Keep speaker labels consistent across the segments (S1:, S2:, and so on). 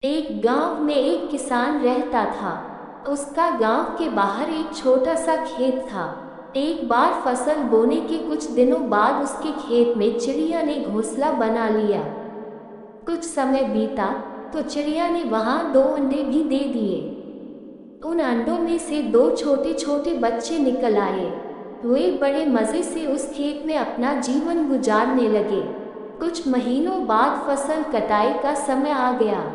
S1: एक गांव में एक किसान रहता था। उसका गांव के बाहर एक छोटा सा खेत था। एक बार फसल बोने के कुछ दिनों बाद उसके खेत में चिड़िया ने घोंसला बना लिया। कुछ समय बीता तो चिड़िया ने वहां 2 अंडे भी दे दिए। उन अंडों में से 2 छोटे छोटे बच्चे निकल आए। वे बड़े मजे से उस खेत में अपना जीवन गुजारने लगे। कुछ महीनों बाद फसल कटाई का समय आ गया।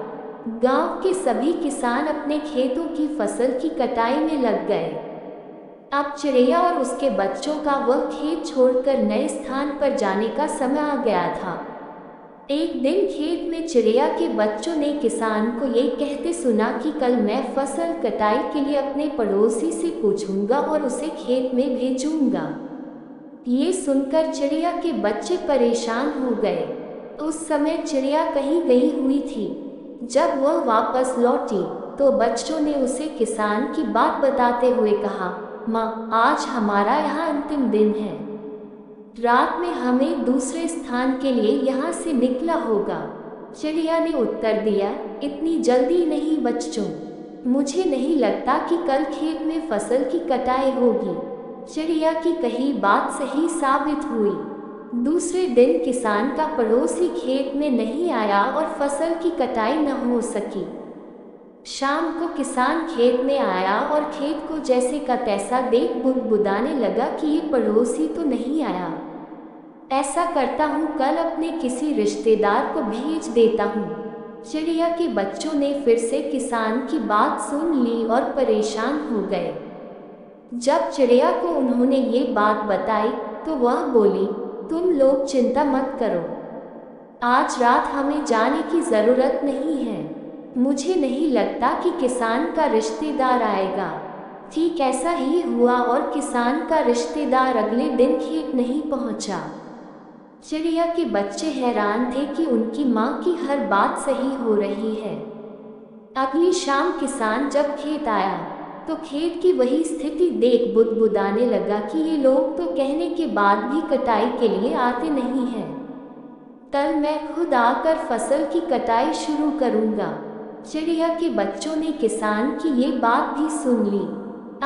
S1: गांव के सभी किसान अपने खेतों की फसल की कटाई में लग गए। अब चिड़िया और उसके बच्चों का वह खेत छोड़कर नए स्थान पर जाने का समय आ गया था। एक दिन खेत में चिड़िया के बच्चों ने किसान को ये कहते सुना कि कल मैं फसल कटाई के लिए अपने पड़ोसी से पूछूंगा और उसे खेत में भेजूंगा। ये सुनकर चिड़िया के बच्चे परेशान हो गए। उस समय चिड़िया कहीं गई हुई थी। जब वह वापस लौटी तो बच्चों ने उसे किसान की बात बताते हुए कहा, माँ, आज हमारा यहाँ अंतिम दिन है। रात में हमें दूसरे स्थान के लिए यहाँ से निकला होगा। चिड़िया ने उत्तर दिया, इतनी जल्दी नहीं बच्चों, मुझे नहीं लगता कि कल खेत में फसल की कटाई होगी। चिड़िया की कही बात सही साबित हुई। दूसरे दिन किसान का पड़ोसी खेत में नहीं आया और फसल की कटाई न हो सकी। शाम को किसान खेत में आया और खेत को जैसे का तैसा देख बुदबुदाने लगा कि ये पड़ोसी तो नहीं आया। ऐसा करता हूँ, कल अपने किसी रिश्तेदार को भेज देता हूँ। चिड़िया के बच्चों ने फिर से किसान की बात सुन ली और परेशान हो गए। जब चिड़िया को उन्होंने ये बात बताई तो वह बोली, तुम लोग चिंता मत करो, आज रात हमें जाने की ज़रूरत नहीं है। मुझे नहीं लगता कि किसान का रिश्तेदार आएगा। ठीक ऐसा ही हुआ और किसान का रिश्तेदार अगले दिन खेत नहीं पहुंचा। चिड़िया के बच्चे हैरान थे कि उनकी माँ की हर बात सही हो रही है। अगली शाम किसान जब खेत आया तो खेत की वही स्थिति देख बुदबुदाने लगा कि ये लोग तो कहने के बाद भी कटाई के लिए आते नहीं हैं। कल मैं खुद आकर फसल की कटाई शुरू करूँगा। चिड़िया के बच्चों ने किसान की ये बात भी सुन ली।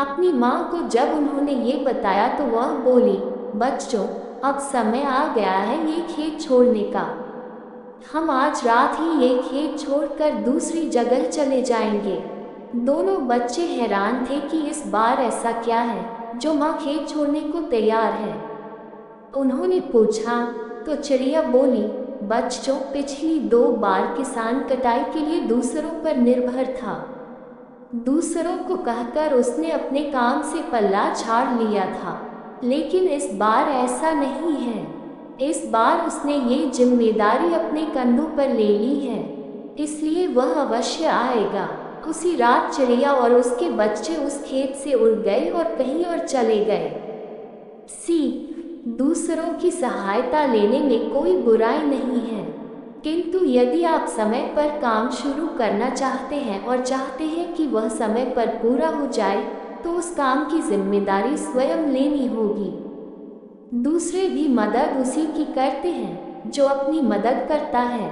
S1: अपनी माँ को जब उन्होंने ये बताया तो वह बोली, बच्चों, अब समय आ गया है ये खेत छोड़ने का। हम आज रात ही ये खेत छोड़कर दूसरी जगह चले जाएंगे। दोनों बच्चे हैरान थे कि इस बार ऐसा क्या है जो माँ खेत छोड़ने को तैयार है। उन्होंने पूछा तो चिड़िया बोली, बच्चों, पिछली 2 बार किसान कटाई के लिए दूसरों पर निर्भर था। दूसरों को कहकर उसने अपने काम से पल्ला झाड़ लिया था, लेकिन इस बार ऐसा नहीं है। इस बार उसने ये जिम्मेदारी अपने कंधों पर ले ली है, इसलिए वह अवश्य आएगा। उसी रात चिड़िया और उसके बच्चे उस खेत से उड़ गए और कहीं और चले गए। सीख: दूसरों की सहायता लेने में कोई बुराई नहीं है, किंतु यदि आप समय पर काम शुरू करना चाहते हैं और चाहते हैं कि वह समय पर पूरा हो जाए, तो उस काम की जिम्मेदारी स्वयं लेनी होगी। दूसरे भी मदद उसी की करते हैं जो अपनी मदद करता है।